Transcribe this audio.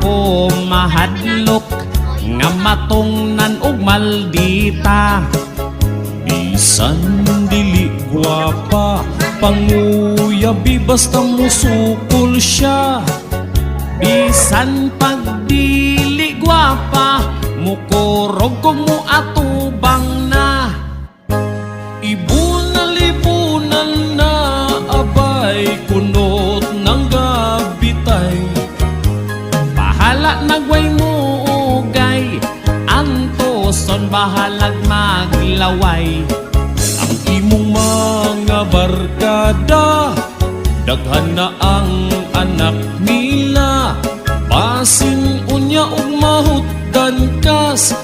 ako mahadlok nga matungnan og maldita. Bisan dili gwapa, panguyabi basta musukol siya. Bisan pag dili gwapa, mukurog kog mo atubang na. Ibunan na abay, kunot ng gabitay. Bahala nagway mo ugay, antoson bahalag maglaway. Ang imong mga barkada, daghan na ang anak nila. Basin unya og mahutdan kas